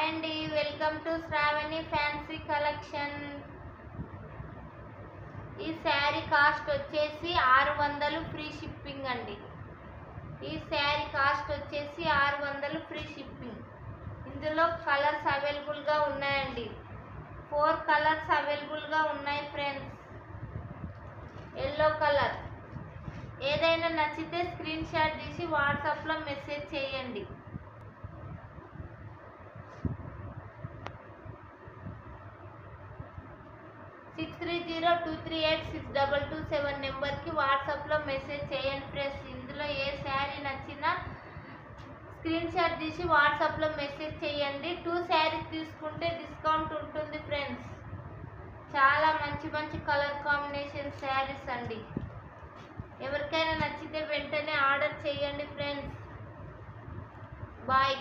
అండి, welcome to Shravani fancy collection. ఈ sari cost వచ్చేసి 600 ఫ్రీ షిప్పింగ్ అండి. ఈ శారీ కాస్ట్ వచ్చేసి 600 ఫ్రీ షిప్పింగ్. ఇందులో కలర్స్ అవైలబుల్గా ఉన్నాయండి. 4 కలర్స్ అవైలబుల్గా ఉన్నాయి ఫ్రెండ్స్. Yellow colour. ఏదైనా నచ్చితే స్క్రీన్ షాట్ తీసి వాట్సాప్లో మెసేజ్ చేయండి. సిక్స్ 302386227 నెంబర్కి వాట్సాప్లో మెసేజ్ చేయండి ఫ్రెండ్స్. ఇందులో ఏ శారీ నచ్చినా స్క్రీన్ షాట్ తీసి వాట్సాప్లో మెసేజ్ చేయండి. 2 శారీస్ తీసుకుంటే డిస్కౌంట్ ఉంటుంది ఫ్రెండ్స్. చాలా మంచి మంచి కలర్ కాంబినేషన్ శారీస్ అండి. ఎవరికైనా నచ్చితే వెంటనే ఆర్డర్ చేయండి ఫ్రెండ్స్. బాయ్.